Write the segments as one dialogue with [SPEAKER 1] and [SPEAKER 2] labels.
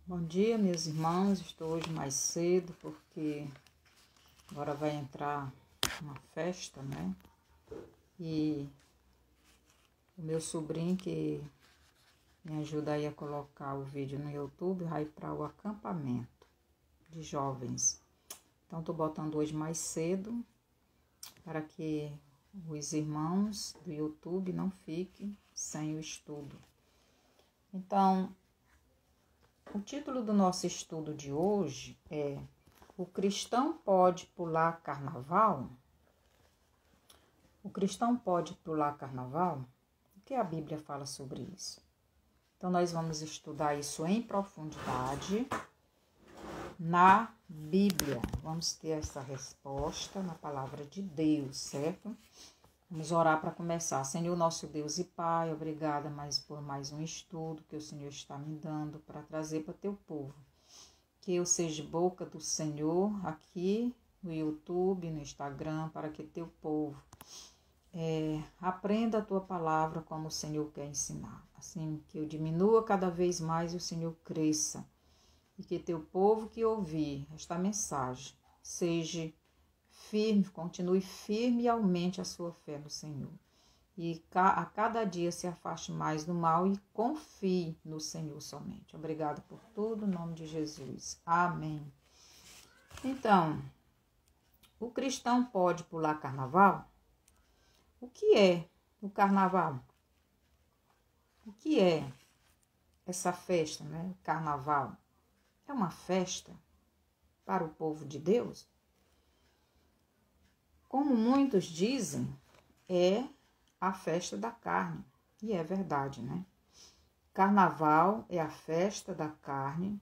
[SPEAKER 1] Bom dia, meus irmãos. Estou hoje mais cedo porque agora vai entrar uma festa, né? E o meu sobrinho que me ajuda aí a colocar o vídeo no YouTube vai para o acampamento de jovens. Então, estou botando hoje mais cedo para que os irmãos do YouTube não fiquem sem o estudo. Então, o título do nosso estudo de hoje é: o cristão pode pular carnaval? O cristão pode pular carnaval? O que a Bíblia fala sobre isso? Então, nós vamos estudar isso em profundidade na Bíblia. Vamos ter essa resposta na palavra de Deus, certo? Vamos orar para começar. Senhor, nosso Deus e Pai, obrigada por mais um estudo que o Senhor está me dando para trazer para teu povo. Que eu seja boca do Senhor aqui no YouTube, no Instagram, para que teu povo aprenda a tua palavra como o Senhor quer ensinar. Assim que eu diminua cada vez mais e o Senhor cresça. E que teu povo que ouvir esta mensagem seja firme, continue firme e aumente a sua fé no Senhor. E a cada dia se afaste mais do mal e confie no Senhor somente. Obrigada por tudo, em nome de Jesus. Amém. Então, o cristão pode pular carnaval? O que é o carnaval? O que é essa festa, né? O carnaval é uma festa para o povo de Deus? Como muitos dizem, é a festa da carne. E é verdade, né? Carnaval é a festa da carne,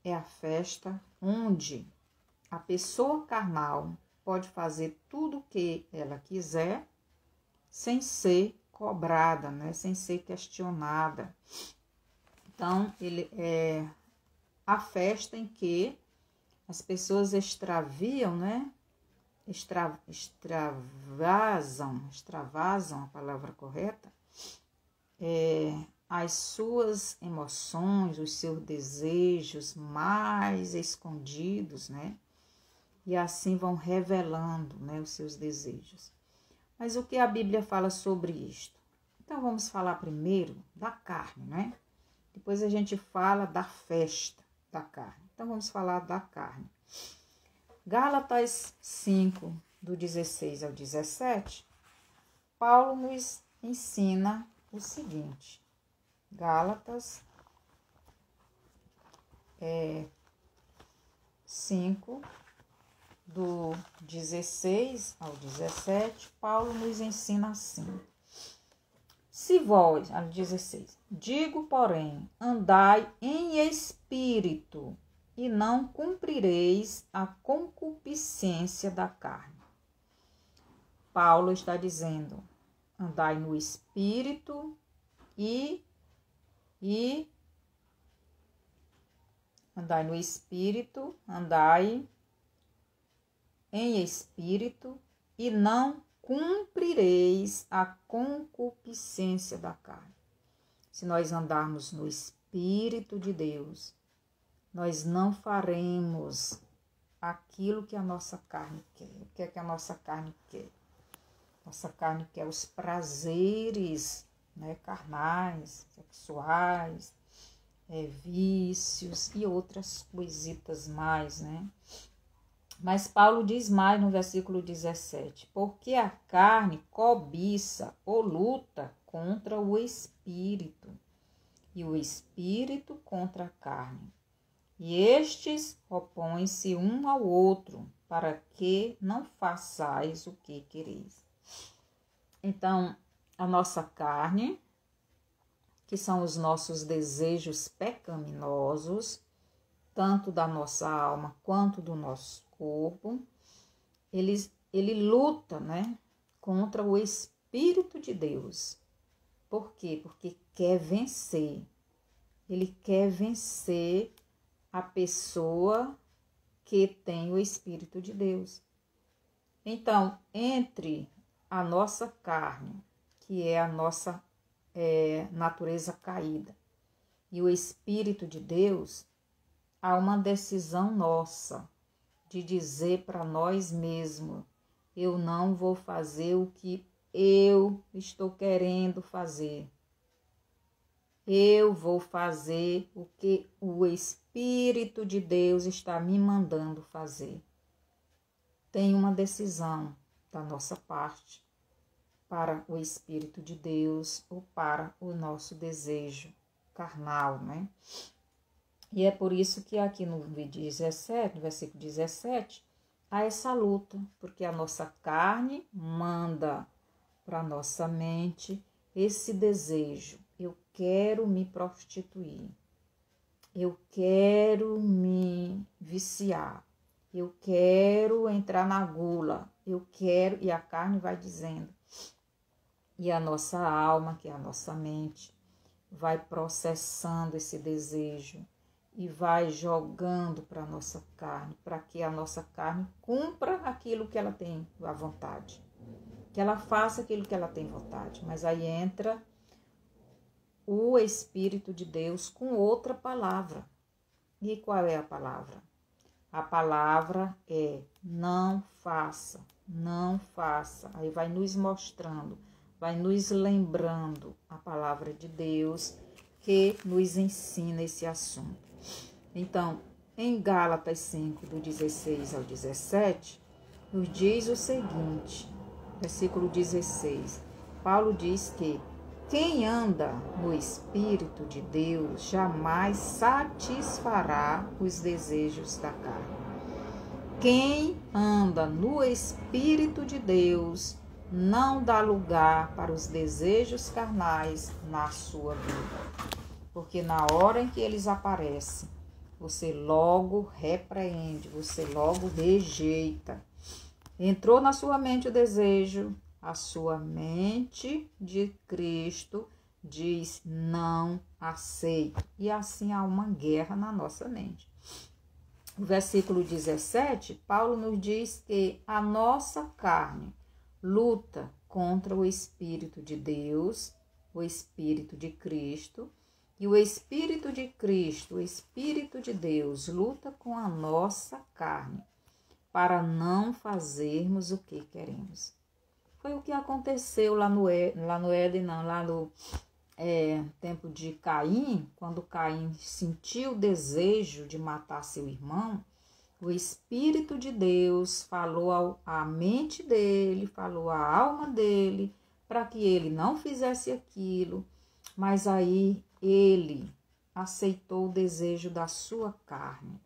[SPEAKER 1] é a festa onde a pessoa carnal pode fazer tudo o que ela quiser sem ser cobrada, né? Sem ser questionada. Então, ele é a festa em que as pessoas extraviam, né? Extravasam a palavra correta, as suas emoções, os seus desejos mais escondidos, né? E assim vão revelando, né, os seus desejos. Mas o que a Bíblia fala sobre isto? Então vamos falar primeiro da carne, né? Depois a gente fala da festa da carne. Então vamos falar da carne. Gálatas 5, do 16 ao 17, Paulo nos ensina o seguinte. Gálatas 5, do 16 ao 17, Paulo nos ensina assim. Se vós, 16, digo, porém, andai em espírito, e não cumprireis a concupiscência da carne. Paulo está dizendo, andai no espírito andai em espírito e não cumprireis a concupiscência da carne. Se nós andarmos no Espírito de Deus, nós não faremos aquilo que a nossa carne quer. O que é que a nossa carne quer? Nossa carne quer os prazeres, né, carnais, sexuais, vícios e outras coisitas mais, né? Mas Paulo diz mais no versículo 17, porque a carne cobiça ou luta contra o espírito, e o espírito contra a carne. E estes opõem-se um ao outro, para que não façais o que quereis. Então, a nossa carne, que são os nossos desejos pecaminosos, tanto da nossa alma quanto do nosso corpo, ele luta, né, contra o Espírito de Deus. Por quê? Porque quer vencer. Ele quer vencer a pessoa que tem o Espírito de Deus. Então, entre a nossa carne, que é a nossa natureza caída, e o Espírito de Deus, há uma decisão nossa de dizer para nós mesmos: eu não vou fazer o que eu estou querendo fazer. Eu vou fazer o que o Espírito de Deus está me mandando fazer. Tem uma decisão da nossa parte para o Espírito de Deus ou para o nosso desejo carnal, né? E é por isso que aqui no versículo 17, há essa luta, porque a nossa carne manda para a nossa mente esse desejo. Eu quero me prostituir, eu quero me viciar, eu quero entrar na gula, eu quero, e a carne vai dizendo. E a nossa alma, que é a nossa mente, vai processando esse desejo e vai jogando para a nossa carne, para que a nossa carne cumpra aquilo que ela tem a vontade, que ela faça aquilo que ela tem vontade. Mas aí entra o Espírito de Deus com outra palavra. E qual é a palavra? A palavra é: não faça, não faça. Aí vai nos mostrando, vai nos lembrando a palavra de Deus que nos ensina esse assunto. Então, em Gálatas 5, do 16 ao 17, nos diz o seguinte, versículo 16. Paulo diz que quem anda no Espírito de Deus jamais satisfará os desejos da carne. Quem anda no Espírito de Deus não dá lugar para os desejos carnais na sua vida. Porque na hora em que eles aparecem, você logo repreende, você logo rejeita. Entrou na sua mente o desejo, a sua mente de Cristo diz: não aceito. E assim há uma guerra na nossa mente. No versículo 17, Paulo nos diz que a nossa carne luta contra o Espírito de Deus, o Espírito de Cristo, e o Espírito de Cristo, o Espírito de Deus, luta com a nossa carne para não fazermos o que queremos. Foi o que aconteceu lá no tempo de Caim, quando Caim sentiu o desejo de matar seu irmão. O Espírito de Deus falou à mente dele, falou à alma dele, para que ele não fizesse aquilo, mas aí ele aceitou o desejo da sua carne,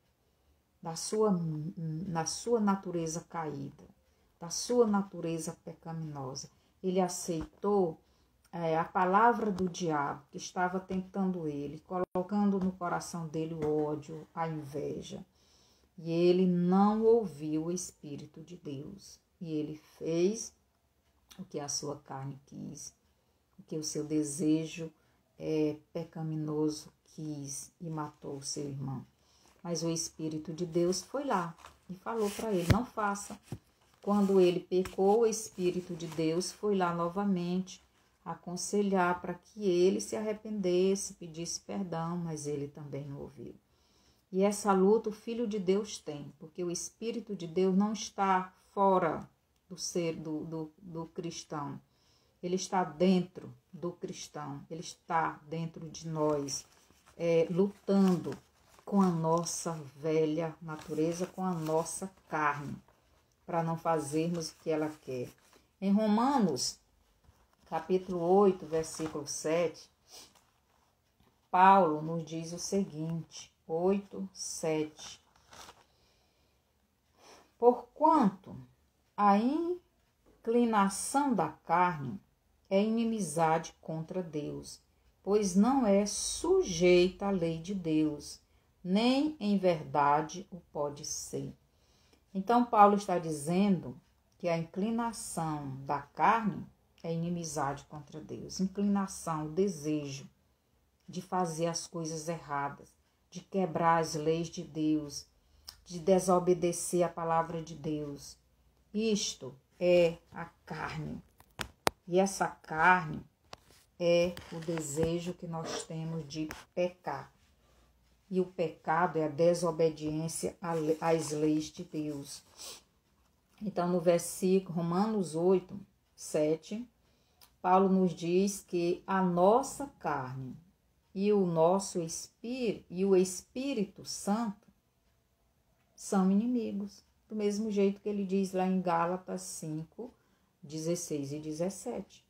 [SPEAKER 1] da sua natureza caída, da sua natureza pecaminosa. Ele aceitou a palavra do diabo que estava tentando ele, colocando no coração dele o ódio, a inveja. E ele não ouviu o Espírito de Deus. E ele fez o que a sua carne quis, o que o seu desejo pecaminoso quis, e matou o seu irmão. Mas o Espírito de Deus foi lá e falou para ele: não faça. Quando ele pecou, o Espírito de Deus foi lá novamente aconselhar para que ele se arrependesse, pedisse perdão, mas ele também não ouviu. E essa luta o Filho de Deus tem, porque o Espírito de Deus não está fora do ser do cristão. Ele está dentro do cristão, ele está dentro de nós, lutando com a nossa velha natureza, com a nossa carne, para não fazermos o que ela quer. Em Romanos, capítulo 8, versículo 7, Paulo nos diz o seguinte, 8, 7. Porquanto a inclinação da carne é inimizade contra Deus, pois não é sujeita à lei de Deus, nem em verdade o pode ser. Então, Paulo está dizendo que a inclinação da carne é inimizade contra Deus. Inclinação, o desejo de fazer as coisas erradas, de quebrar as leis de Deus, de desobedecer a palavra de Deus. Isto é a carne. E essa carne, é o desejo que nós temos de pecar. E o pecado é a desobediência às leis de Deus. Então, no versículo Romanos 8, 7, Paulo nos diz que a nossa carne e o nosso espírito e o Espírito Santo são inimigos. Do mesmo jeito que ele diz lá em Gálatas 5, 16 e 17.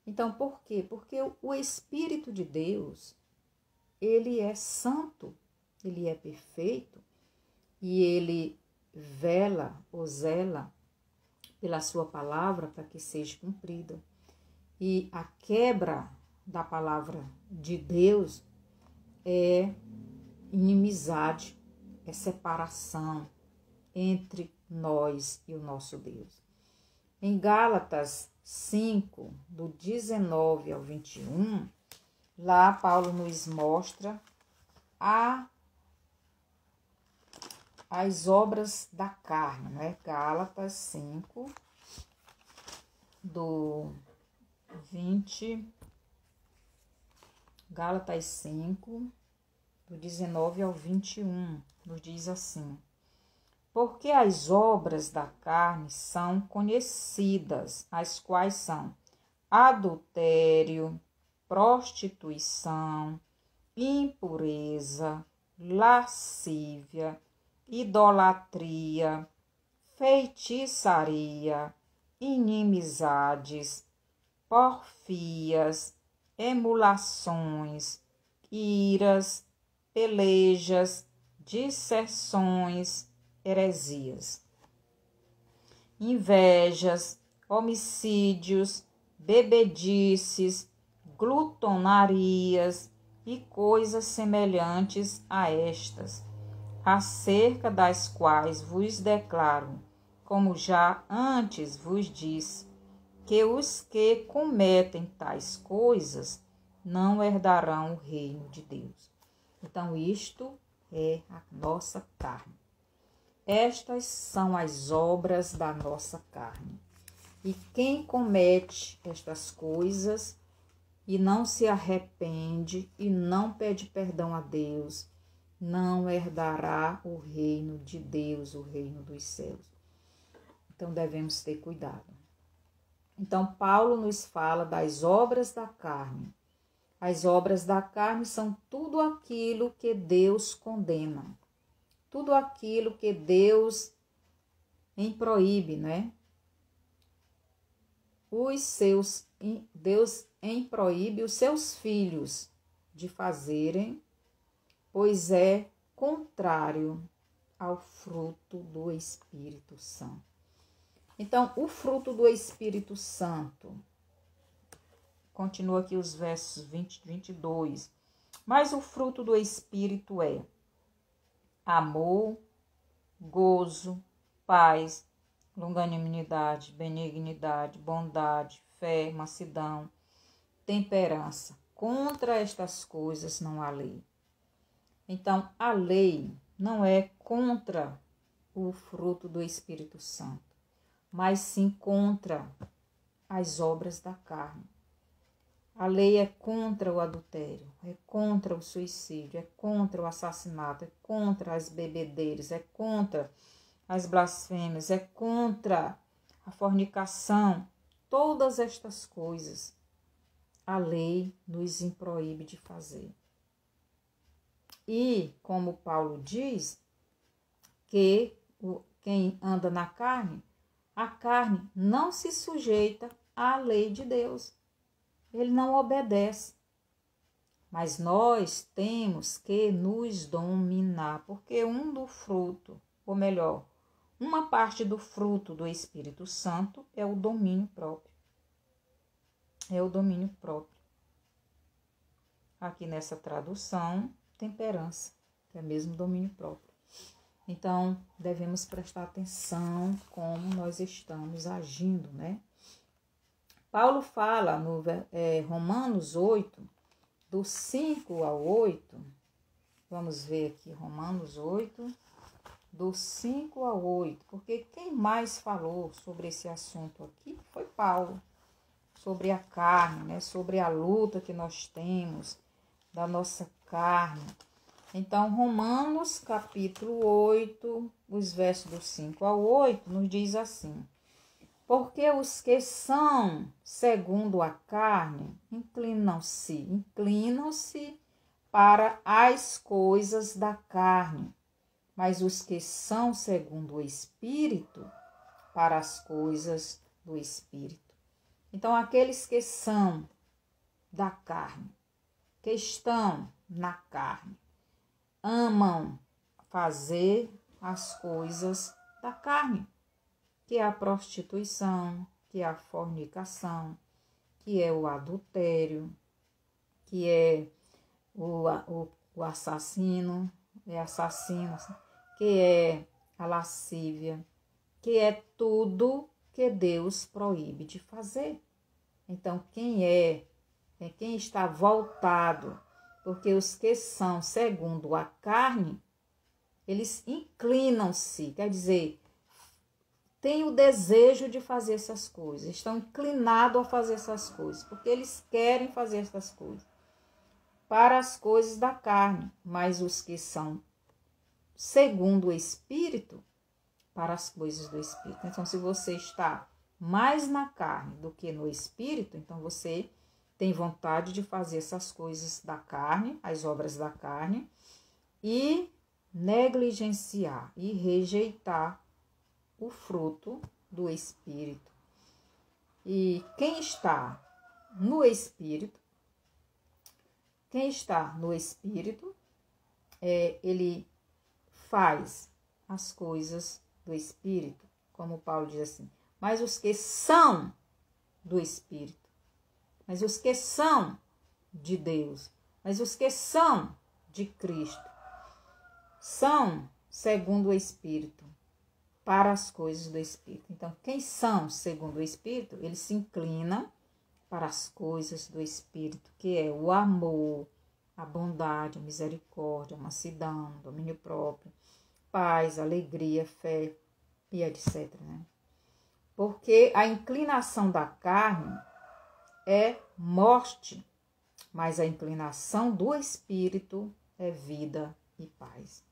[SPEAKER 1] Então, por quê? Porque o Espírito de Deus, ele é santo, ele é perfeito e ele vela ou zela pela sua palavra para que seja cumprida. E a quebra da palavra de Deus é inimizade, é separação entre nós e o nosso Deus. Em Gálatas 5, do 19 ao 21, lá Paulo nos mostra as obras da carne, né? Gálatas 5, do 20, Gálatas 5, do 19 ao 21, nos diz assim: porque as obras da carne são conhecidas, as quais são adultério, prostituição, impureza, lascívia, idolatria, feitiçaria, inimizades, porfias, emulações, iras, pelejas, dissersões, heresias, invejas, homicídios, bebedices, glutonarias e coisas semelhantes a estas, acerca das quais vos declaro, como já antes vos disse, que os que cometem tais coisas não herdarão o reino de Deus. Então, isto é a nossa carne. Estas são as obras da nossa carne. E quem comete estas coisas e não se arrepende e não pede perdão a Deus, não herdará o reino de Deus, o reino dos céus. Então, devemos ter cuidado. Então, Paulo nos fala das obras da carne. As obras da carne são tudo aquilo que Deus condena. Tudo aquilo que Deus proíbe, né? Deus proíbe os seus filhos de fazerem, pois é contrário ao fruto do Espírito Santo. Então, o fruto do Espírito Santo, continua aqui os versos 20 e 22, mas o fruto do Espírito é amor, gozo, paz, longanimidade, benignidade, bondade, fé, mansidão, temperança. Contra estas coisas não há lei. Então, a lei não é contra o fruto do Espírito Santo, mas sim contra as obras da carne. A lei é contra o adultério, é contra o suicídio, é contra o assassinato, é contra as bebedeiras, é contra as blasfêmias, é contra a fornicação. Todas estas coisas a lei nos proíbe de fazer. E, como Paulo diz, que quem anda na carne, a carne não se sujeita à lei de Deus. Ele não obedece. Mas nós temos que nos dominar, porque do fruto, ou melhor, uma parte do fruto do Espírito Santo é o domínio próprio. É o domínio próprio. Aqui nessa tradução, temperança, que é mesmo domínio próprio. Então, devemos prestar atenção como nós estamos agindo, né? Paulo fala no Romanos 8, do 5 ao 8, vamos ver aqui, Romanos 8, do 5 ao 8, porque quem mais falou sobre esse assunto aqui foi Paulo, sobre a carne, né? Sobre a luta que nós temos da nossa carne. Então, Romanos, capítulo 8, os versos do 5 ao 8, nos diz assim: porque os que são segundo a carne inclinam-se para as coisas da carne, mas os que são segundo o Espírito, para as coisas do Espírito. Então, aqueles que são da carne, que estão na carne, amam fazer as coisas da carne, que é a prostituição, que é a fornicação, que é o adultério, que é o assassino, que é a lascívia, que é tudo que Deus proíbe de fazer. Então, quem está voltado, porque os que são segundo a carne, eles inclinam-se, quer dizer, têm o desejo de fazer essas coisas, estão inclinados a fazer essas coisas, porque eles querem fazer essas coisas, para as coisas da carne, mas os que são segundo o Espírito, para as coisas do Espírito. Então, se você está mais na carne do que no Espírito, então você tem vontade de fazer essas coisas da carne, as obras da carne, e negligenciar e rejeitar o fruto do Espírito. E quem está no Espírito, ele faz as coisas do Espírito, como Paulo diz assim, mas os que são do Espírito, mas os que são de Deus, mas os que são de Cristo, são segundo o Espírito, para as coisas do Espírito. Então, quem são segundo o Espírito, eles se inclinam para as coisas do Espírito, que é o amor, a bondade, a misericórdia, a mansidão, domínio próprio, paz, alegria, fé e etc. Né? Porque a inclinação da carne é morte, mas a inclinação do Espírito é vida e paz.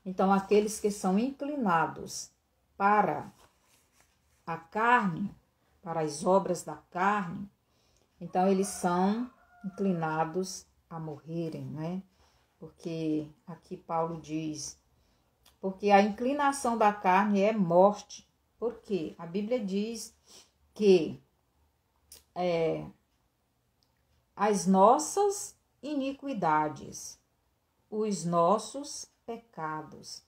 [SPEAKER 1] Então, aqueles que são inclinados para a carne, para as obras da carne, então eles são inclinados a morrerem, né? Porque aqui Paulo diz, porque a inclinação da carne é morte. Por quê? A Bíblia diz que as nossas iniquidades, os nossos pecados,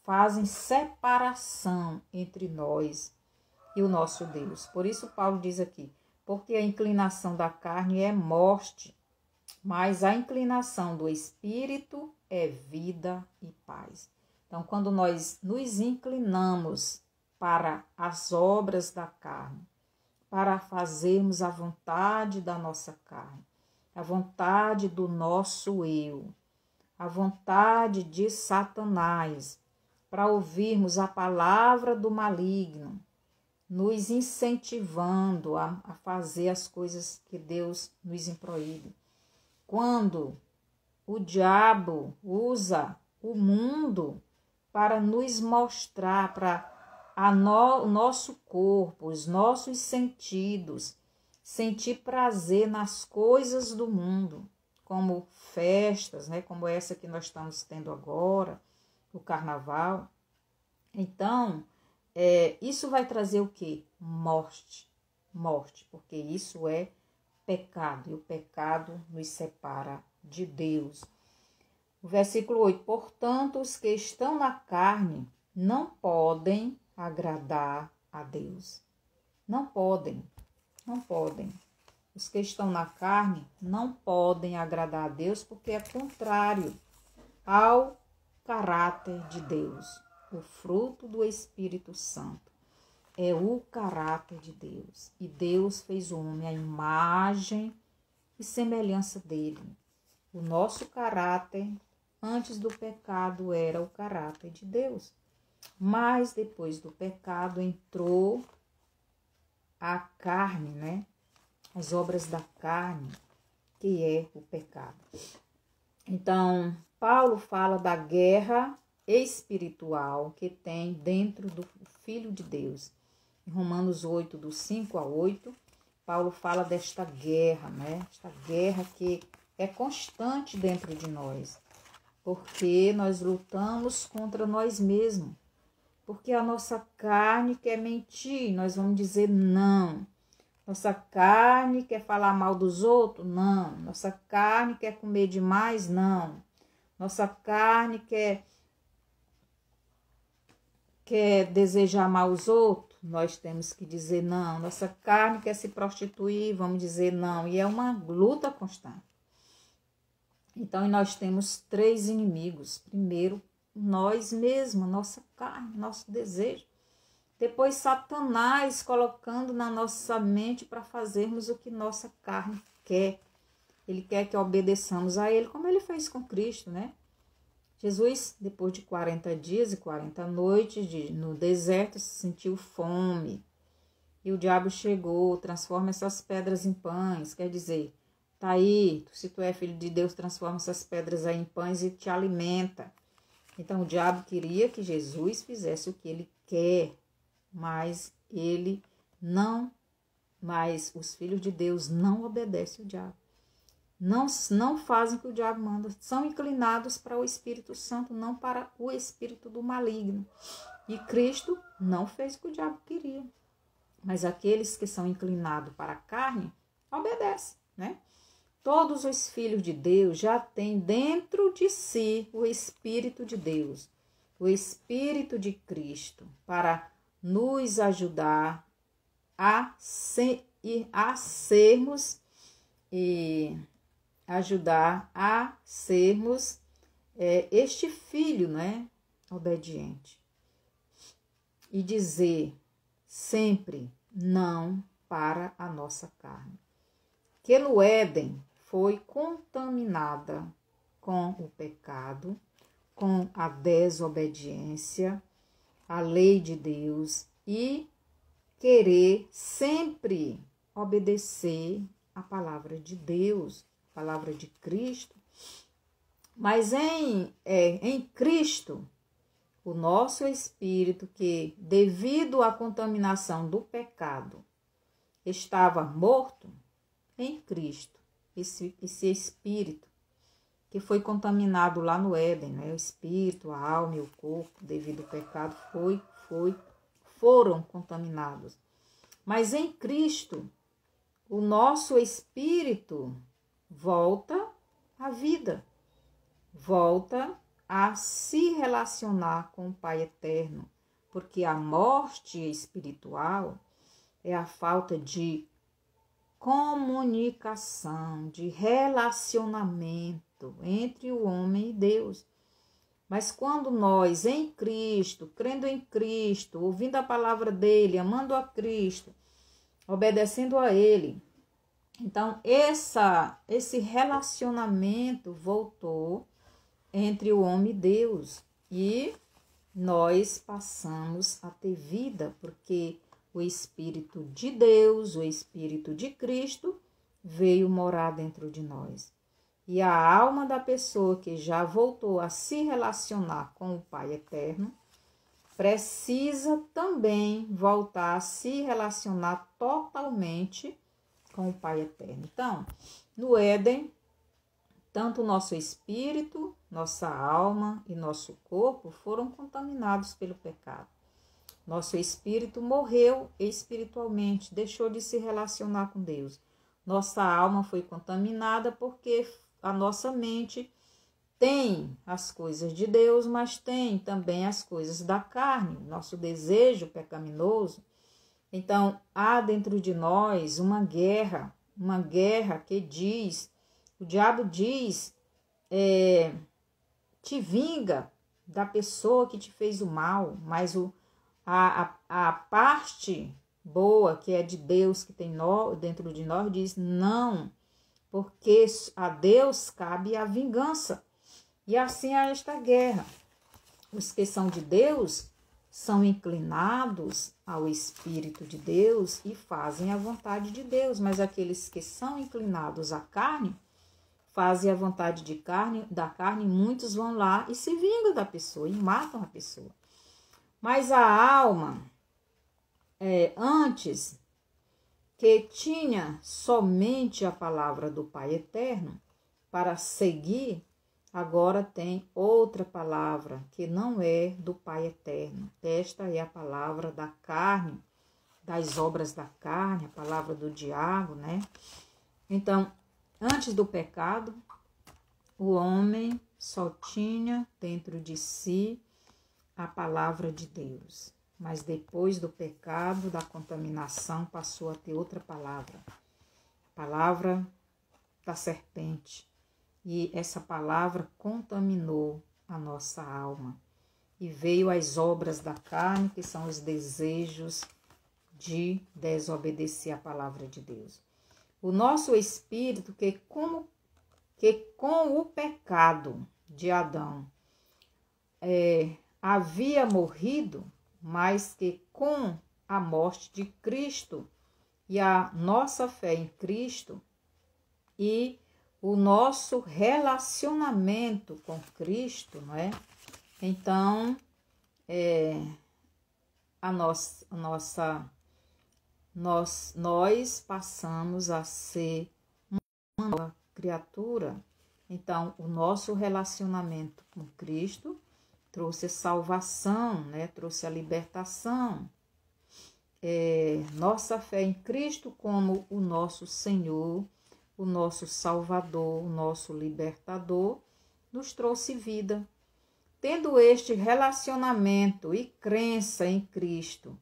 [SPEAKER 1] fazem separação entre nós e o nosso Deus. Por isso Paulo diz aqui, porque a inclinação da carne é morte, mas a inclinação do Espírito é vida e paz. Então, quando nós nos inclinamos para as obras da carne, para fazermos a vontade da nossa carne, a vontade do nosso eu, a vontade de Satanás, para ouvirmos a palavra do maligno, nos incentivando a fazer as coisas que Deus nos proíbe. Quando o diabo usa o mundo para nos mostrar, para o nosso corpo, os nossos sentidos, sentir prazer nas coisas do mundo, como festas, né, como essa que nós estamos tendo agora, o carnaval. Então, isso vai trazer o quê? Morte, porque isso é pecado, e o pecado nos separa de Deus. O versículo 8, portanto, os que estão na carne não podem agradar a Deus. Não podem. Os que estão na carne não podem agradar a Deus porque é contrário ao caráter de Deus. O fruto do Espírito Santo é o caráter de Deus. E Deus fez o homem à imagem e semelhança dele. O nosso caráter, antes do pecado, era o caráter de Deus. Mas depois do pecado entrou a carne, né? as obras da carne, que é o pecado. Então, Paulo fala da guerra espiritual que tem dentro do Filho de Deus. Em Romanos 8, do 5 a 8, Paulo fala desta guerra, né? Esta guerra que é constante dentro de nós, porque nós lutamos contra nós mesmos, porque a nossa carne quer mentir, nós vamos dizer não. Nossa carne quer falar mal dos outros? Não. Nossa carne quer comer demais? Não. Nossa carne quer desejar mal os outros? Nós temos que dizer não. Nossa carne quer se prostituir? Vamos dizer não. E é uma luta constante. Então, nós temos 3 inimigos. Primeiro, nós mesmos, nossa carne, nosso desejo. Depois, Satanás colocando na nossa mente para fazermos o que nossa carne quer. Ele quer que obedeçamos a ele, como ele fez com Cristo, né? Jesus, depois de 40 dias e 40 noites no deserto, sentiu fome. E o diabo chegou, transforma essas pedras em pães. Quer dizer, tá aí, se tu é filho de Deus, transforma essas pedras aí em pães e te alimenta. Então, o diabo queria que Jesus fizesse o que ele quer. Mas os filhos de Deus não obedecem o diabo. Não fazem o que o diabo manda. São inclinados para o Espírito Santo, não para o espírito do maligno. E Cristo não fez o que o diabo queria. Mas aqueles que são inclinados para a carne, obedecem, né? Todos os filhos de Deus já têm dentro de si o Espírito de Deus, o Espírito de Cristo, para nos ajudar a sermos este filho, né, obediente. E dizer sempre não para a nossa carne. Que no Éden foi contaminada com o pecado, com a desobediência, a lei de Deus e querer sempre obedecer a palavra de Deus, a palavra de Cristo. Mas em Cristo, o nosso espírito, que devido à contaminação do pecado estava morto, em Cristo, esse espírito que foi contaminado lá no Éden, né? O espírito, a alma e o corpo, devido ao pecado, foram contaminados. Mas em Cristo, o nosso espírito volta à vida, volta a se relacionar com o Pai Eterno, porque a morte espiritual é a falta de comunicação, de relacionamento entre o homem e Deus. Mas quando nós, em Cristo, crendo em Cristo, ouvindo a palavra dele, amando a Cristo, obedecendo a ele, então esse relacionamento voltou entre o homem e Deus. E nós passamos a ter vida, porque o Espírito de Deus, o Espírito de Cristo, veio morar dentro de nós. E a alma da pessoa que já voltou a se relacionar com o Pai Eterno, precisa também voltar a se relacionar totalmente com o Pai Eterno. Então, no Éden, tanto o nosso espírito, nossa alma e nosso corpo foram contaminados pelo pecado. Nosso espírito morreu espiritualmente, deixou de se relacionar com Deus. Nossa alma foi contaminada porque a nossa mente tem as coisas de Deus, mas tem também as coisas da carne, nosso desejo pecaminoso. Então, há dentro de nós uma guerra que diz, o diabo diz, te vinga da pessoa que te fez o mal, mas a parte boa, que é de Deus, que tem dentro de nós, diz não, porque a Deus cabe a vingança. E assim é esta guerra. Os que são de Deus são inclinados ao Espírito de Deus e fazem a vontade de Deus, mas aqueles que são inclinados à carne, fazem a vontade da carne, muitos vão lá e se vingam da pessoa e matam a pessoa. Mas a alma, antes que tinha somente a palavra do Pai Eterno para seguir, agora tem outra palavra que não é do Pai Eterno. Esta é a palavra da carne, das obras da carne, a palavra do diabo, né? Então, antes do pecado, o homem só tinha dentro de si a palavra de Deus. Mas depois do pecado, da contaminação, passou a ter outra palavra. Palavra da serpente. E essa palavra contaminou a nossa alma. E veio as obras da carne, que são os desejos de desobedecer a palavra de Deus. O nosso espírito, que com o pecado de Adão havia morrido, mas que com a morte de Cristo e a nossa fé em Cristo e o nosso relacionamento com Cristo, não é? Então, nós passamos a ser uma nova criatura. Então, o nosso relacionamento com Cristo trouxe a salvação, né? Trouxe a libertação. Nossa fé em Cristo como o nosso Senhor, o nosso Salvador, o nosso Libertador, nos trouxe vida. Tendo este relacionamento e crença em Cristo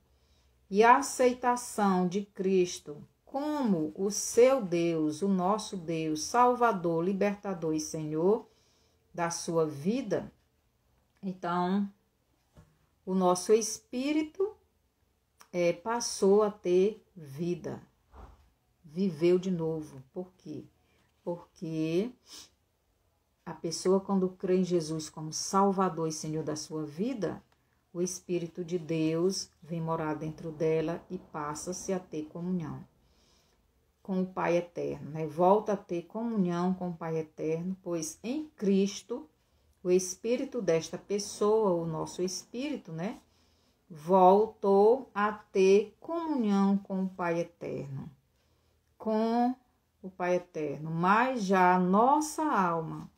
[SPEAKER 1] e a aceitação de Cristo como o seu Deus, o nosso Deus, Salvador, Libertador e Senhor da sua vida, então o nosso espírito passou a ter vida, viveu de novo. Por quê? Porque a pessoa, quando crê em Jesus como Salvador e Senhor da sua vida, o Espírito de Deus vem morar dentro dela e passa-se a ter comunhão com o Pai Eterno, né? Volta a ter comunhão com o Pai Eterno, pois em Cristo, o Espírito desta pessoa, o nosso Espírito, né? Voltou a ter comunhão com o Pai Eterno, com o Pai Eterno, mas já a nossa alma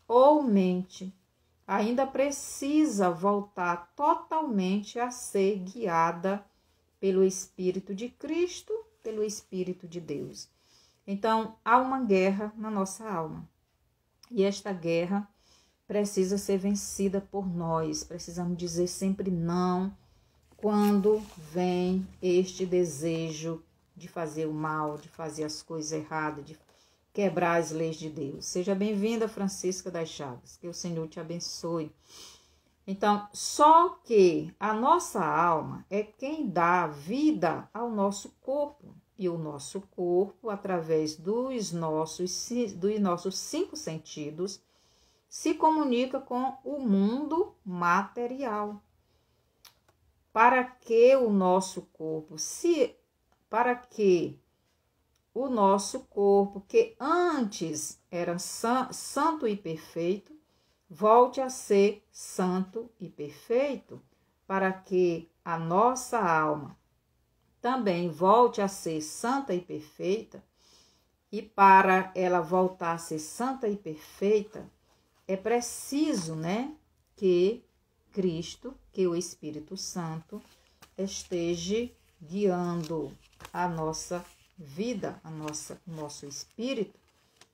[SPEAKER 1] ou mente ainda precisa voltar totalmente a ser guiada pelo Espírito de Cristo, pelo Espírito de Deus. Então, há uma guerra na nossa alma. E esta guerra precisa ser vencida por nós. Precisamos dizer sempre não quando vem este desejo de fazer o mal, de fazer as coisas erradas, de quebrar as leis de Deus. Seja bem-vinda, Francisca das Chagas. Que o Senhor te abençoe. Então, só que a nossa alma é quem dá vida ao nosso corpo. E o nosso corpo, através dos nossos 5 sentidos, se comunica com o mundo material. Para que o nosso corpo, que antes era santo e perfeito, volte a ser santo e perfeito, para que a nossa alma também volte a ser santa e perfeita. E para ela voltar a ser santa e perfeita, é preciso, né, que Cristo, que o Espírito Santo esteja guiando a nossa vida, o nosso espírito,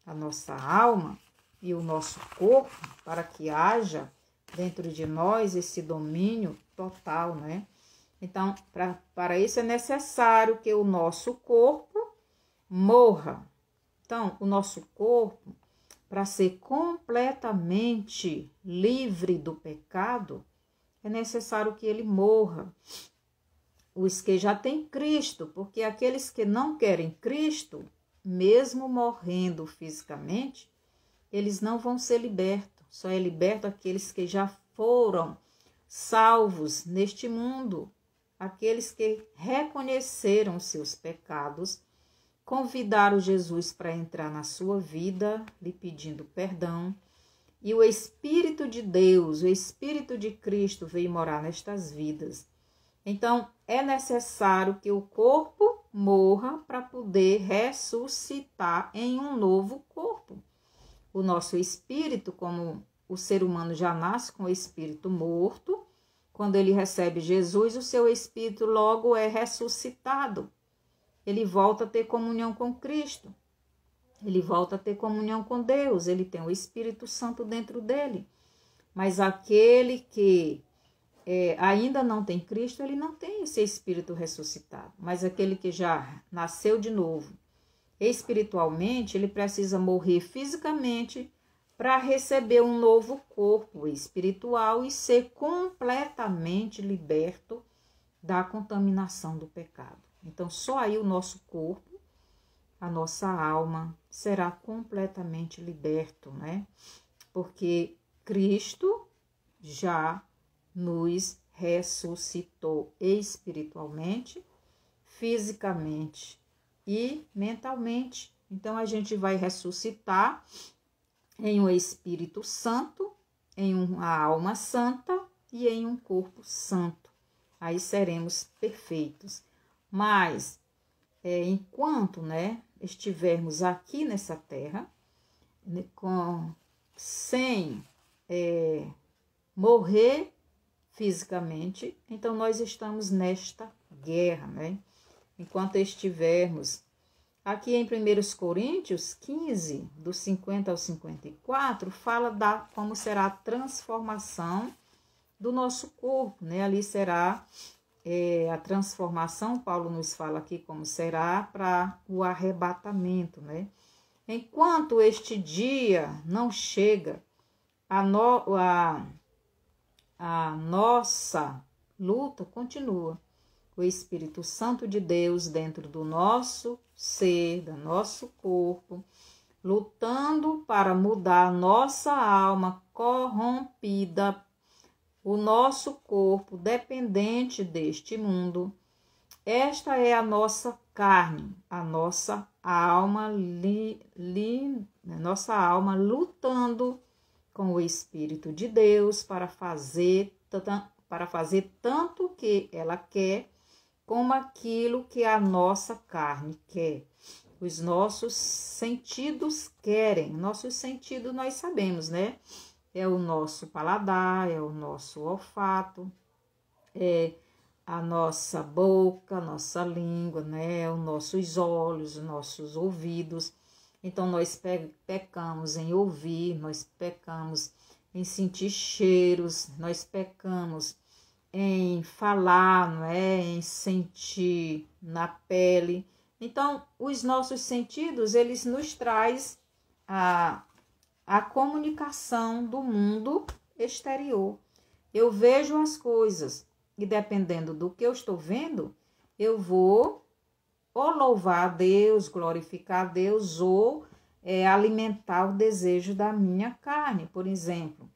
[SPEAKER 1] a nossa alma e o nosso corpo, para que haja dentro de nós esse domínio total, né? Então, para isso é necessário que o nosso corpo morra. Então, o nosso corpo, para ser completamente livre do pecado, é necessário que ele morra. Os que já têm Cristo, porque aqueles que não querem Cristo, mesmo morrendo fisicamente, eles não vão ser libertos. Só é liberto aqueles que já foram salvos neste mundo, aqueles que reconheceram seus pecados, convidaram Jesus para entrar na sua vida, lhe pedindo perdão, e o Espírito de Deus, o Espírito de Cristo veio morar nestas vidas. Então, é necessário que o corpo morra para poder ressuscitar em um novo corpo. O nosso espírito, como o ser humano já nasce com o espírito morto, quando ele recebe Jesus, o seu espírito logo é ressuscitado. Ele volta a ter comunhão com Cristo. Ele volta a ter comunhão com Deus. Ele tem o Espírito Santo dentro dele. Mas aquele que ainda não tem Cristo, ele não tem esse espírito ressuscitado. Mas aquele que já nasceu de novo, espiritualmente, ele precisa morrer fisicamente para receber um novo corpo espiritual e ser completamente liberto da contaminação do pecado. Então, só aí o nosso corpo, a nossa alma, será completamente liberto, né? Porque Cristo já nos ressuscitou espiritualmente, fisicamente e mentalmente. Então, a gente vai ressuscitar em um Espírito Santo, em uma alma santa e em um corpo santo. Aí seremos perfeitos. Mas, enquanto, estivermos aqui nessa terra, sem morrer fisicamente, então nós estamos nesta guerra, né? Enquanto estivermos aqui em 1 Coríntios 15, do 50 ao 54, fala como será a transformação do nosso corpo, né? Ali será a transformação, Paulo nos fala aqui como será para o arrebatamento, né? Enquanto este dia não chega, a nossa luta continua. O Espírito Santo de Deus dentro do nosso ser, do nosso corpo, lutando para mudar a nossa alma corrompida, o nosso corpo dependente deste mundo. Esta é a nossa carne, a nossa alma, nossa alma lutando com o Espírito de Deus para fazer tanto o que ela quer, como aquilo que a nossa carne quer. Os nossos sentidos querem. Nossos sentidos nós sabemos, né? É o nosso paladar, é o nosso olfato, é a nossa boca, a nossa língua, né? Os nossos olhos, os nossos ouvidos. Então, nós pecamos em ouvir, nós pecamos em sentir cheiros, nós pecamos em falar, não é? Em sentir na pele. Então, os nossos sentidos, eles nos traz a comunicação do mundo exterior. Eu vejo as coisas e dependendo do que eu estou vendo, eu vou ou louvar a Deus, glorificar a Deus ou alimentar o desejo da minha carne. Por exemplo,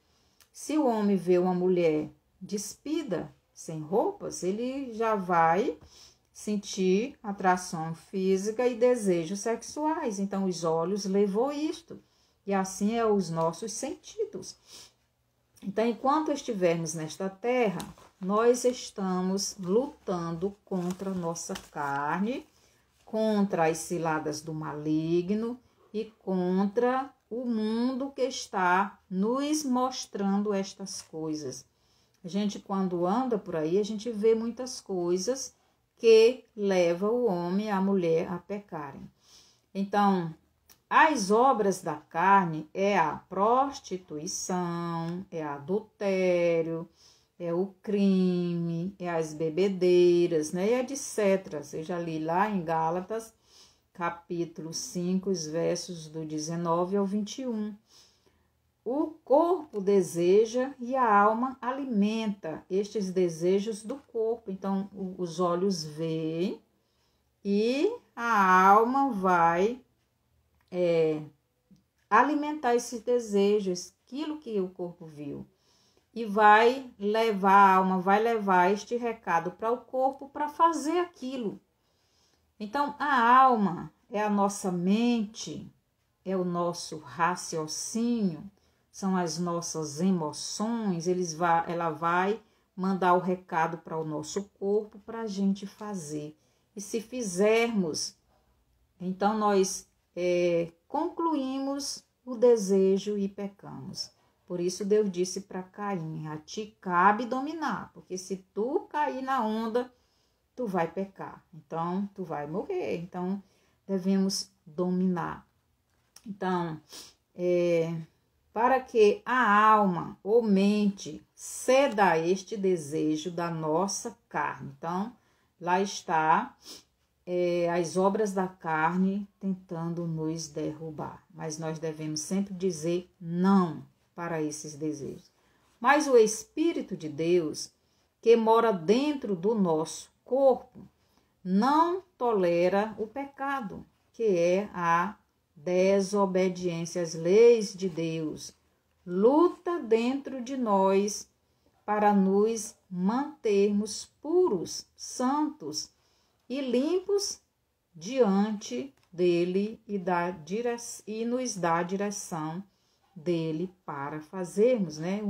[SPEAKER 1] se o homem vê uma mulher despida, sem roupas, ele já vai sentir atração física e desejos sexuais. Então, os olhos levou isto. E assim é os nossos sentidos. Então, enquanto estivermos nesta terra, nós estamos lutando contra a nossa carne, contra as ciladas do maligno e contra o mundo que está nos mostrando estas coisas. A gente, quando anda por aí, a gente vê muitas coisas que levam o homem e a mulher a pecarem. Então, as obras da carne é a prostituição, é adultério, é o crime, é as bebedeiras, né? E etc. Eu já li lá em Gálatas, capítulo 5, os versos do 19 ao 21. O corpo deseja e a alma alimenta estes desejos do corpo. Então, os olhos veem e a alma vai alimentar esses desejos, aquilo que o corpo viu. e vai levar, a alma vai levar este recado para o corpo para fazer aquilo. Então, a alma é a nossa mente, é o nosso raciocínio, são as nossas emoções, ela vai mandar o recado para o nosso corpo para a gente fazer. E se fizermos, então nós concluímos o desejo e pecamos. Por isso Deus disse para Caim, a ti cabe dominar, porque se tu cair na onda, tu vai pecar, então tu vai morrer. Então devemos dominar. Então, para que a alma ou mente ceda a este desejo da nossa carne. Então, lá está as obras da carne tentando nos derrubar. Mas nós devemos sempre dizer não para esses desejos. Mas o Espírito de Deus, que mora dentro do nosso corpo, não tolera o pecado, que é a desobediência às leis de Deus. Luta dentro de nós para nos mantermos puros, santos e limpos diante dele e nos dá a direção dele para fazermos, né?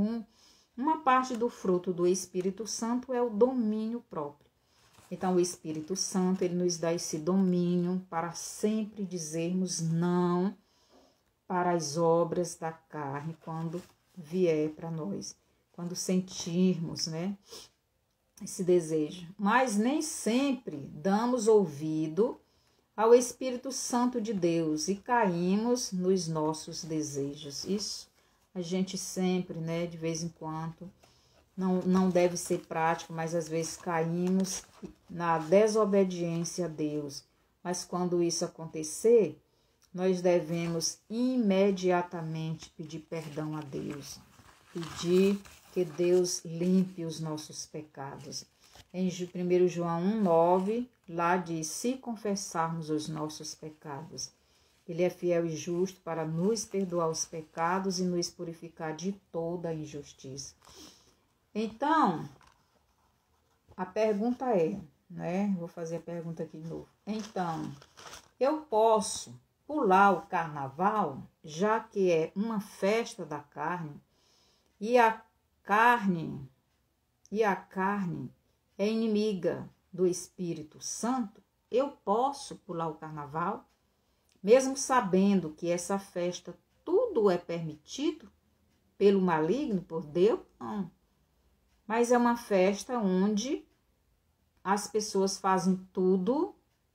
[SPEAKER 1] Uma parte do fruto do Espírito Santo é o domínio próprio. Então, o Espírito Santo, ele nos dá esse domínio para sempre dizermos não para as obras da carne quando vier para nós, quando sentirmos, né, esse desejo. Mas nem sempre damos ouvido ao Espírito Santo de Deus e caímos nos nossos desejos. Isso a gente sempre, né, de vez em quando, não deve ser prático, mas às vezes caímos na desobediência a Deus. Mas quando isso acontecer, nós devemos imediatamente pedir perdão a Deus, pedir que Deus limpe os nossos pecados. Em 1 João 1,9, lá diz, se confessarmos os nossos pecados, Ele é fiel e justo para nos perdoar os pecados e nos purificar de toda a injustiça. Então, a pergunta é, né? Vou fazer a pergunta aqui de novo. Então, eu posso pular o carnaval, já que é uma festa da carne, e a carne é inimiga do Espírito Santo? Eu posso pular o carnaval, mesmo sabendo que essa festa tudo é permitido pelo maligno, por Deus? Não. Mas é uma festa onde as pessoas fazem tudo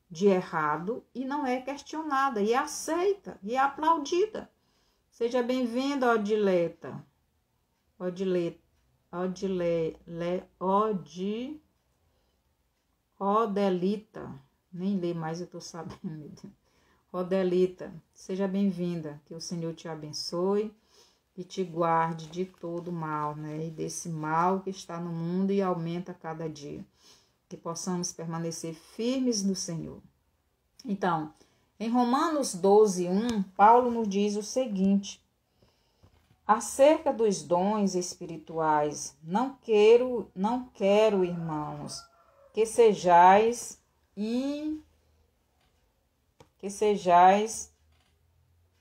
[SPEAKER 1] de errado e não é questionada, e é aceita, e é aplaudida. Seja bem-vinda, Odileta. Odelita. Nem lê mais, eu tô sabendo. Odelita, seja bem-vinda. Que o Senhor te abençoe e te guarde de todo mal, né? E desse mal que está no mundo e aumenta a cada dia. Que possamos permanecer firmes no Senhor. Então, em Romanos 12:1, Paulo nos diz o seguinte: acerca dos dons espirituais, não quero, irmãos, que sejais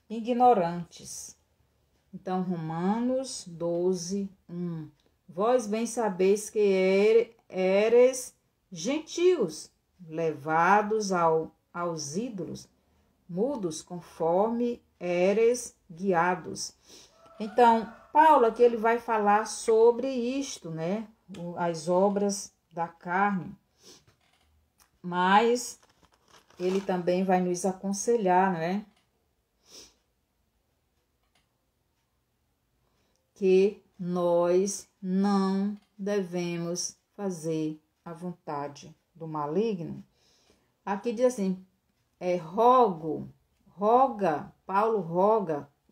[SPEAKER 1] ignorantes. Então, Romanos 12:1. Vós bem sabeis que eres gentios, levados aos ídolos, mudos conforme eres guiados. Então, Paulo aqui ele vai falar sobre isto, né? As obras da carne. Mas ele também vai nos aconselhar, né? Que nós não devemos fazer a vontade do maligno. Aqui diz assim, Paulo roga,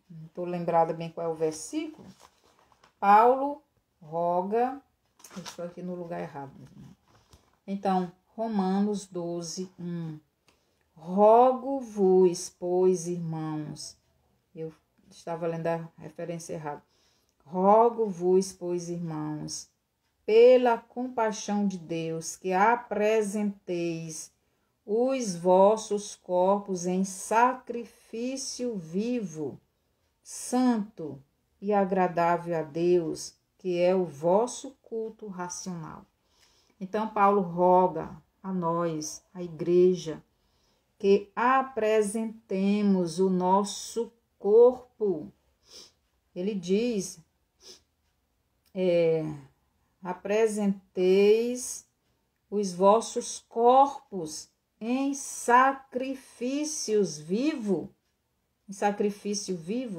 [SPEAKER 1] não estou lembrada bem qual é o versículo. Paulo roga, estou aqui no lugar errado. Então, Romanos 12:1. Rogo-vos, pois, irmãos, eu estava lendo a referência errada. Rogo-vos, pois, irmãos, pela compaixão de Deus, que apresenteis os vossos corpos em sacrifício vivo, santo e agradável a Deus, que é o vosso culto racional. Então, Paulo roga a nós, a igreja, que apresentemos o nosso corpo. Ele diz, apresenteis os vossos corpos em sacrifício vivo,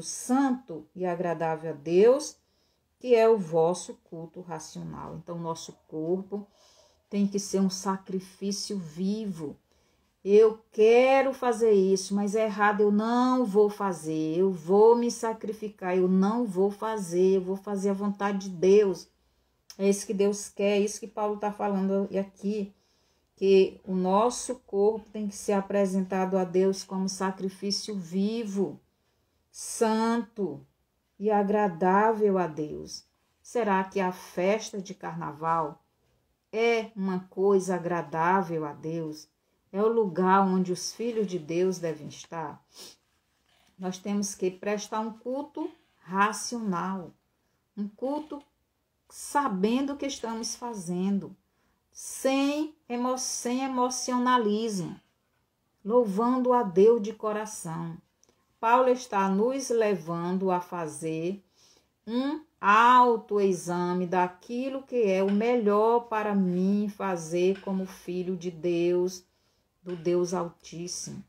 [SPEAKER 1] santo e agradável a Deus, que é o vosso culto racional. Então, nosso corpo tem que ser um sacrifício vivo. Eu quero fazer isso, mas é errado, eu não vou fazer. Eu vou me sacrificar, eu não vou fazer. Eu vou fazer a vontade de Deus. É isso que Deus quer, é isso que Paulo está falando aqui. Que o nosso corpo tem que ser apresentado a Deus como sacrifício vivo, santo e agradável a Deus. Será que a festa de carnaval é uma coisa agradável a Deus? É o lugar onde os filhos de Deus devem estar? Nós temos que prestar um culto racional, um culto sabendo o que estamos fazendo, sem emocionalismo, louvando a Deus de coração. Paulo está nos levando a fazer um autoexame daquilo que é o melhor para mim fazer como filho de Deus, do Deus Altíssimo.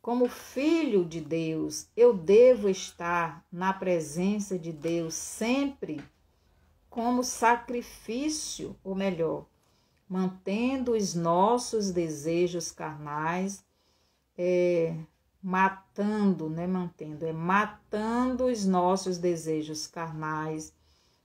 [SPEAKER 1] Como filho de Deus, eu devo estar na presença de Deus sempre como sacrifício, ou melhor, mantendo os nossos desejos carnais, matando os nossos desejos carnais,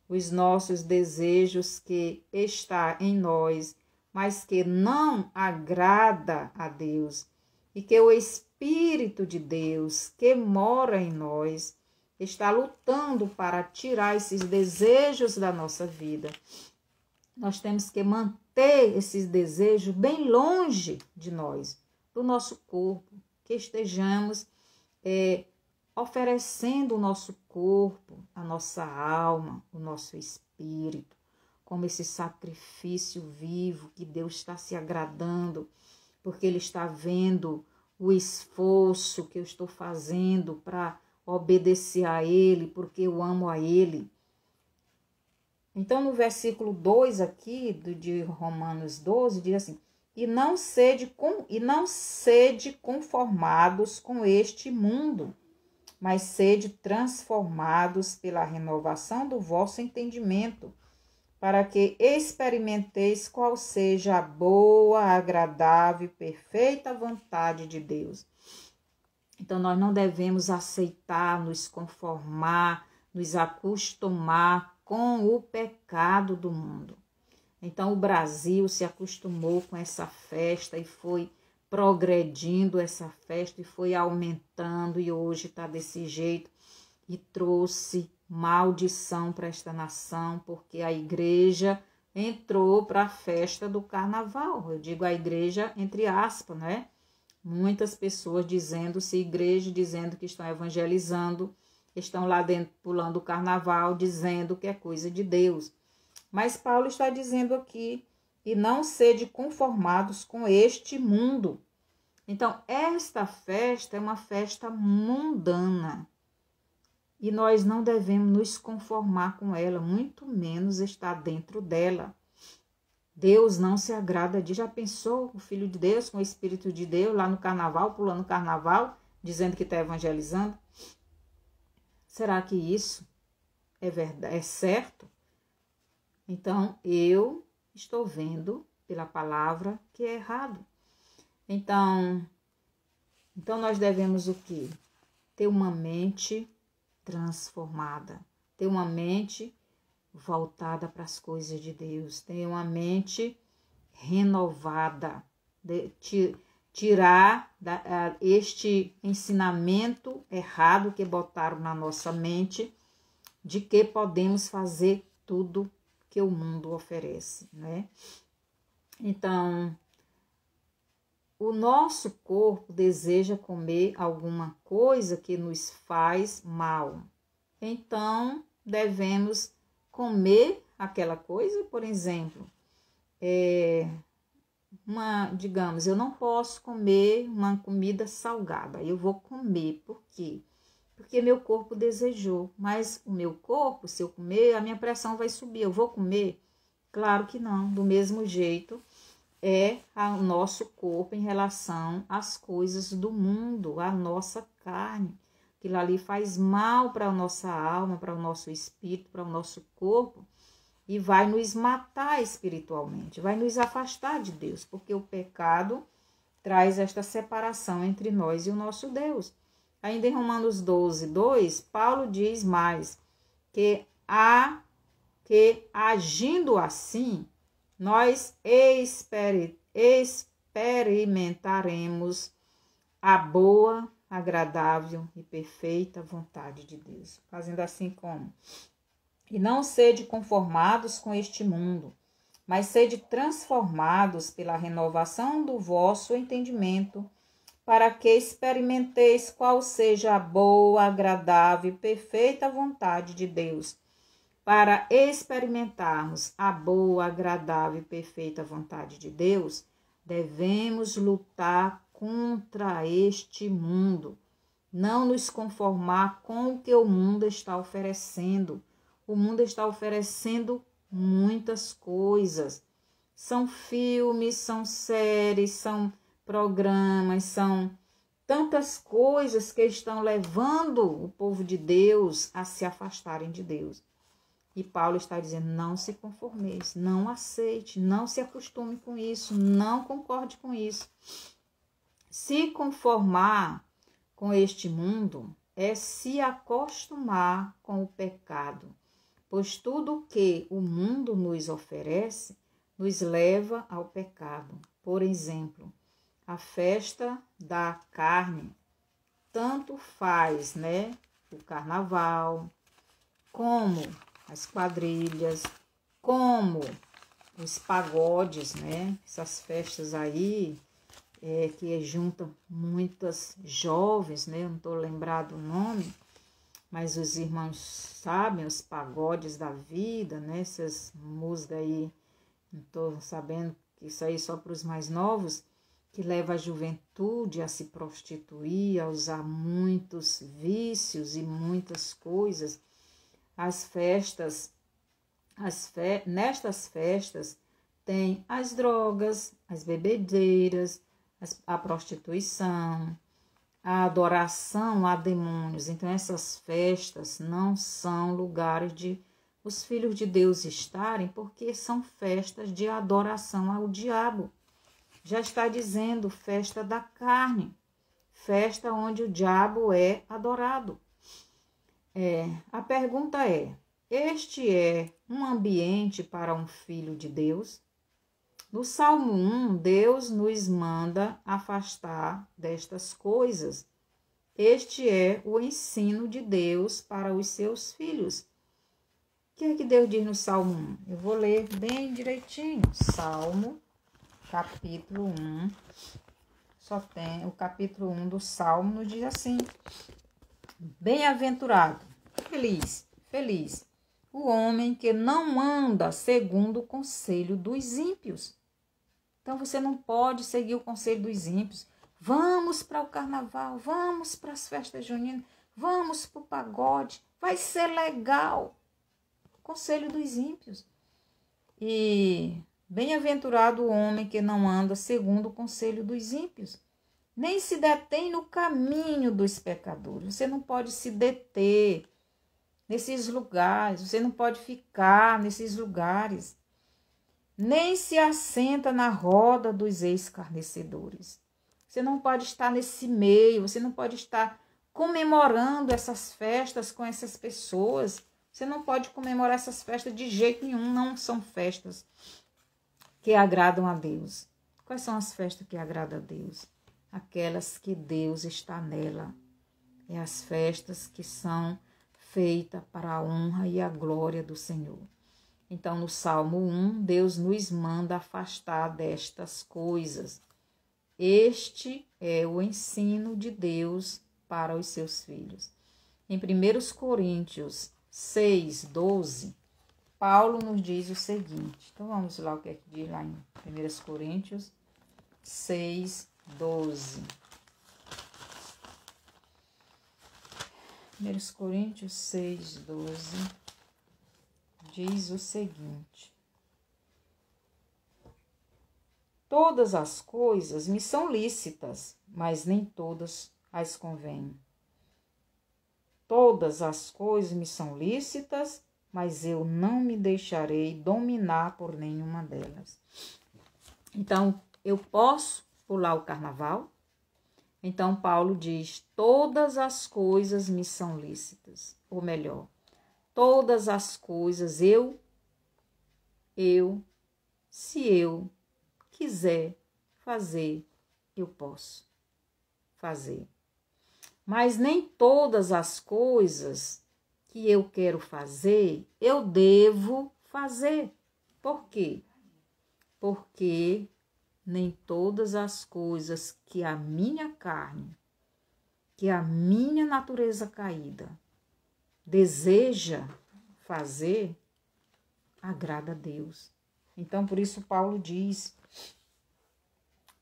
[SPEAKER 1] os nossos desejos que está em nós, mas que não agrada a Deus, e que o Espírito de Deus que mora em nós está lutando para tirar esses desejos da nossa vida. Nós temos que manter esses desejos bem longe de nós, do nosso corpo, que estejamos oferecendo o nosso corpo, a nossa alma, o nosso espírito, como esse sacrifício vivo que Deus está se agradando, porque Ele está vendo o esforço que eu estou fazendo para obedecer a Ele, porque eu amo a Ele. Então, no versículo 2 aqui, de Romanos 12, diz assim, e não sede conformados com este mundo, mas sede transformados pela renovação do vosso entendimento, para que experimenteis qual seja a boa, agradável e perfeita vontade de Deus. Então, nós não devemos aceitar, nos conformar, nos acostumar com o pecado do mundo. Então, o Brasil se acostumou com essa festa e foi progredindo essa festa e foi aumentando, e hoje está desse jeito, e trouxe maldição para esta nação, porque a igreja entrou para a festa do carnaval. Eu digo a igreja entre aspas, né? Muitas pessoas dizendo-se igreja, dizendo que estão evangelizando, estão lá dentro pulando o carnaval, dizendo que é coisa de Deus. Mas Paulo está dizendo aqui, e não sede conformados com este mundo. Então, esta festa é uma festa mundana. E nós não devemos nos conformar com ela, muito menos estar dentro dela. Deus não se agrada de... Já pensou o Filho de Deus com o Espírito de Deus lá no carnaval, pulando o carnaval, dizendo que está evangelizando? Será que isso é verdade, é certo? Então, eu estou vendo pela palavra que é errado. Então nós devemos o quê? Ter uma mente transformada, ter uma mente voltada para as coisas de Deus, ter uma mente renovada, tirar este ensinamento errado que botaram na nossa mente, de que podemos fazer tudo que o mundo oferece, né? Então, o nosso corpo deseja comer alguma coisa que nos faz mal. Então, devemos comer aquela coisa, por exemplo, digamos, eu não posso comer uma comida salgada, eu vou comer, por quê? Porque meu corpo desejou, mas o meu corpo, se eu comer, a minha pressão vai subir, eu vou comer? Claro que não, do mesmo jeito é o nosso corpo em relação às coisas do mundo, a nossa carne. Aquilo ali faz mal para a nossa alma, para o nosso espírito, para o nosso corpo e vai nos matar espiritualmente, vai nos afastar de Deus, porque o pecado traz esta separação entre nós e o nosso Deus. Ainda em Romanos 12, 2, Paulo diz mais que agindo assim, nós experimentaremos a boa, agradável e perfeita vontade de Deus. Fazendo assim como? E não sede conformados com este mundo, mas sede transformados pela renovação do vosso entendimento, para que experimenteis qual seja a boa, agradável e perfeita vontade de Deus. Para experimentarmos a boa, agradável e perfeita vontade de Deus, devemos lutar contra este mundo, não nos conformar com o que o mundo está oferecendo. O mundo está oferecendo muitas coisas. São filmes, são séries, são programas, são tantas coisas que estão levando o povo de Deus a se afastarem de Deus. E Paulo está dizendo, não se conformeis, não aceite, não se acostume com isso, não concorde com isso. Se conformar com este mundo é se acostumar com o pecado, pois tudo o que o mundo nos oferece nos leva ao pecado. Por exemplo, a festa da carne, tanto faz, né, o carnaval, como as quadrilhas, como os pagodes, né? Essas festas aí que juntam muitas jovens, né? Eu não estou lembrado o nome, mas os irmãos sabem, os pagodes da vida, né? Essas músicas aí, não estou sabendo que isso aí é só para os mais novos, que leva a juventude a se prostituir, a usar muitos vícios e muitas coisas. As festas, nestas festas tem as drogas, as bebedeiras, a prostituição, a adoração a demônios. Então essas festas não são lugares de os filhos de Deus estarem, porque são festas de adoração ao diabo. Já está dizendo festa da carne, festa onde o diabo é adorado. A pergunta é, este é um ambiente para um filho de Deus? No Salmo 1, Deus nos manda afastar destas coisas. Este é o ensino de Deus para os seus filhos. O que é que Deus diz no Salmo 1? Eu vou ler bem direitinho. Salmo, capítulo 1. Só tem o capítulo 1 do Salmo, nos diz assim: bem-aventurado, feliz, o homem que não anda segundo o conselho dos ímpios. Então você não pode seguir o conselho dos ímpios. Vamos para o carnaval, vamos para as festas juninas, vamos para o pagode, vai ser legal. Conselho dos ímpios. E bem-aventurado o homem que não anda segundo o conselho dos ímpios, nem se detém no caminho dos pecadores. Você não pode se deter nesses lugares, você não pode ficar nesses lugares, nem se assenta na roda dos escarnecedores. Você não pode estar nesse meio, você não pode estar comemorando essas festas com essas pessoas. Você não pode comemorar essas festas de jeito nenhum, não são festas que agradam a Deus. Quais são as festas que agradam a Deus? Aquelas que Deus está nela. É as festas que são feita para a honra e a glória do Senhor. Então, no Salmo 1, Deus nos manda afastar destas coisas. Este é o ensino de Deus para os seus filhos. Em 1 Coríntios 6, 12, Paulo nos diz o seguinte. Então, vamos lá o que é que diz lá em 1 Coríntios 6, 12. 1 Coríntios 6, 12 diz o seguinte: todas as coisas me são lícitas, mas nem todas as convêm. Todas as coisas me são lícitas, mas eu não me deixarei dominar por nenhuma delas. Então, eu posso pular o carnaval? Então, Paulo diz, todas as coisas me são lícitas. Ou melhor, todas as coisas se eu quiser fazer, eu posso fazer. Mas nem todas as coisas que eu quero fazer, eu devo fazer. Por quê? Porque nem todas as coisas que a minha carne, que a minha natureza caída deseja fazer, agrada a Deus. Então, por isso Paulo diz,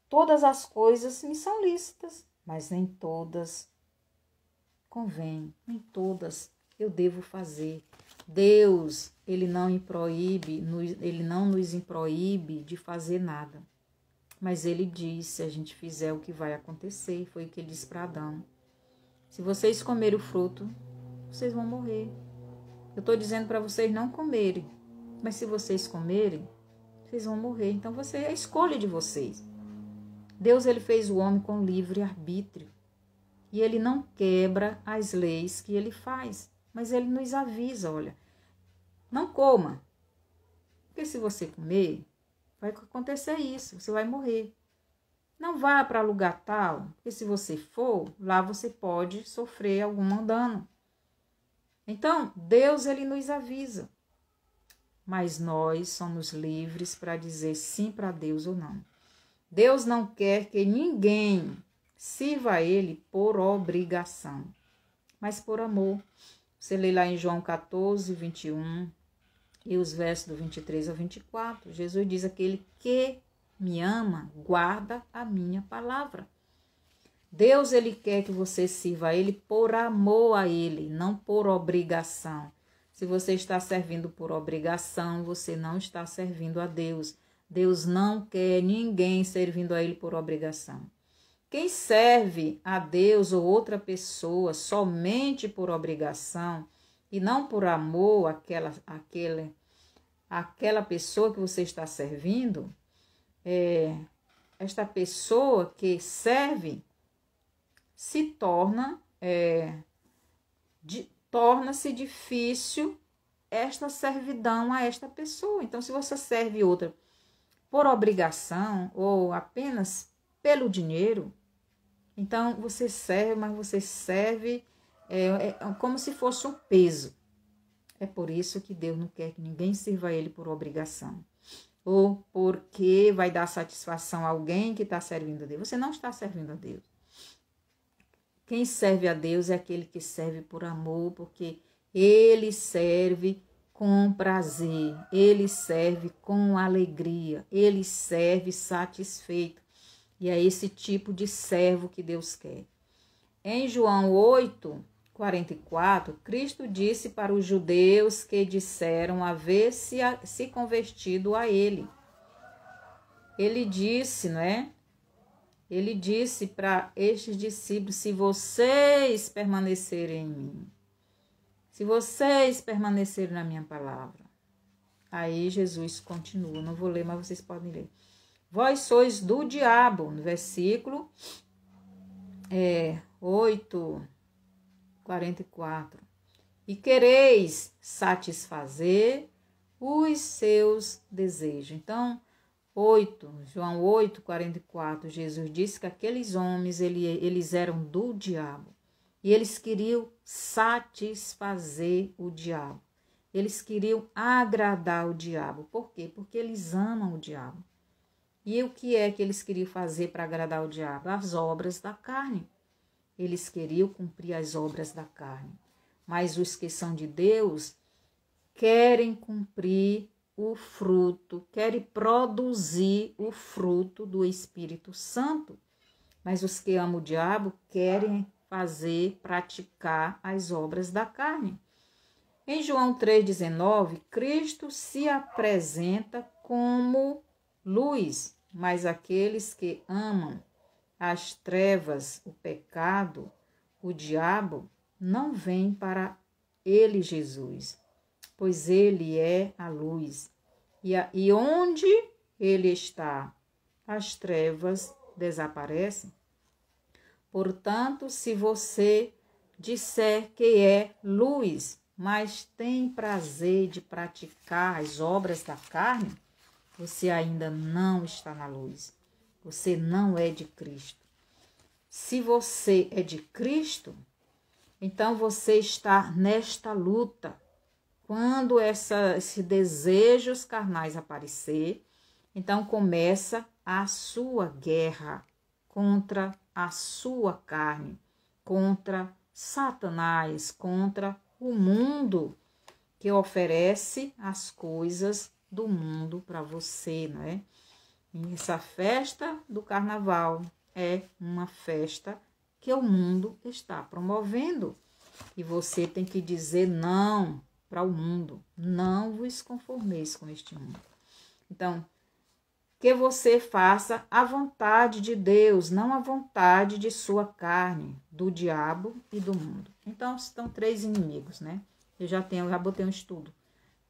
[SPEAKER 1] todas as coisas me são lícitas, mas nem todas convêm, nem todas eu devo fazer. Deus, ele não nos proíbe de fazer nada. Mas ele diz, se a gente fizer o que vai acontecer, foi o que ele disse para Adão. Se vocês comerem o fruto, vocês vão morrer. Eu estou dizendo para vocês não comerem, mas se vocês comerem, vocês vão morrer. Então, é a escolha de vocês. Deus, ele fez o homem com livre arbítrio. E ele não quebra as leis que ele faz. Mas ele nos avisa, olha, não coma. Porque se você comer, vai acontecer isso, você vai morrer. Não vá para lugar tal, porque se você for, lá você pode sofrer algum dano. Então, Deus, ele nos avisa. Mas nós somos livres para dizer sim para Deus ou não. Deus não quer que ninguém sirva a ele por obrigação, mas por amor. Você lê lá em João 14, 21 e os versos do 23 ao 24. Jesus diz, aquele que me ama, guarda a minha palavra. Deus, ele quer que você sirva a ele por amor a ele, não por obrigação. Se você está servindo por obrigação, você não está servindo a Deus. Deus não quer ninguém servindo a ele por obrigação. Quem serve a Deus ou outra pessoa somente por obrigação e não por amor àquela pessoa que você está servindo, esta pessoa que serve torna-se difícil esta servidão a esta pessoa. Então, se você serve outra por obrigação ou apenas pelo dinheiro, então você serve, mas você serve como se fosse um peso. É por isso que Deus não quer que ninguém sirva a ele por obrigação. Ou porque vai dar satisfação a alguém que está servindo a Deus. Você não está servindo a Deus. Quem serve a Deus é aquele que serve por amor, porque ele serve com prazer, ele serve com alegria, ele serve satisfeito. E é esse tipo de servo que Deus quer. Em João 8, 44, Cristo disse para os judeus que disseram haver se convertido a ele. Ele disse, não é? Ele disse para estes discípulos, se vocês permanecerem em mim, se vocês permanecerem na minha palavra. Aí Jesus continua, não vou ler, mas vocês podem ler. Vós sois do diabo, no versículo 8, 44. E quereis satisfazer os seus desejos. Então, João 8, 44, Jesus disse que aqueles homens, eles eram do diabo. E eles queriam satisfazer o diabo. Eles queriam agradar o diabo. Por quê? Porque eles amam o diabo. E o que é que eles queriam fazer para agradar o diabo? As obras da carne. Eles queriam cumprir as obras da carne. Mas os que são de Deus querem cumprir o fruto, querem produzir o fruto do Espírito Santo. Mas os que amam o diabo querem praticar as obras da carne. Em João 3,19, Cristo se apresenta como luz, mas aqueles que amam as trevas, o pecado, o diabo, não vêm para ele, Jesus, pois ele é a luz. E onde ele está, as trevas desaparecem. Portanto, se você disser que é luz, mas tem prazer de praticar as obras da carne, você ainda não está na luz. Você não é de Cristo. Se você é de Cristo, então você está nesta luta. Quando esses desejos carnais aparecer, então começa a sua guerra contra a sua carne, contra Satanás, contra o mundo que oferece as coisas do mundo para você, não é? E essa festa do carnaval é uma festa que o mundo está promovendo. E você tem que dizer não para o mundo. Não vos conformeis com este mundo. Então, que você faça a vontade de Deus, não a vontade de sua carne, do diabo e do mundo. Então, estão 3 inimigos, né? Eu já botei um estudo.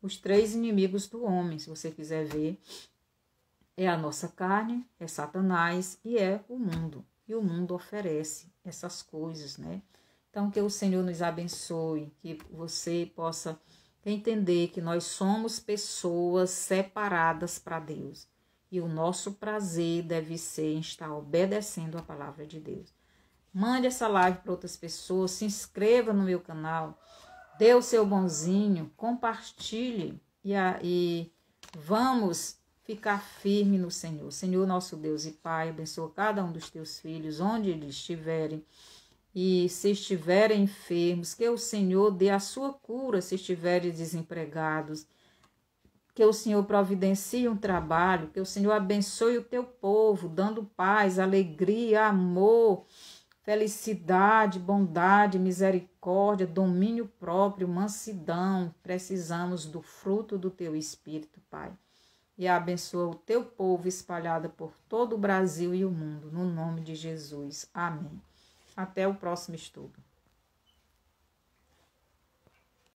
[SPEAKER 1] Os 3 inimigos do homem, se você quiser ver, é a nossa carne, é Satanás e é o mundo. E o mundo oferece essas coisas, né? Então, que o Senhor nos abençoe, que você possa entender que nós somos pessoas separadas para Deus. E o nosso prazer deve ser em estar obedecendo a palavra de Deus. Mande essa live para outras pessoas, se inscreva no meu canal, dê o seu bonzinho, compartilhe e vamos ficar firme no Senhor. Senhor, nosso Deus e Pai, abençoa cada um dos teus filhos, onde eles estiverem. E se estiverem enfermos, que o Senhor dê a sua cura, se estiverem desempregados. Que o Senhor providencie um trabalho, que o Senhor abençoe o teu povo, dando paz, alegria, amor, felicidade, bondade, misericórdia, domínio próprio, mansidão. Precisamos do fruto do teu Espírito, Pai. E abençoa o teu povo espalhado por todo o Brasil e o mundo, no nome de Jesus. Amém. Até o próximo estudo.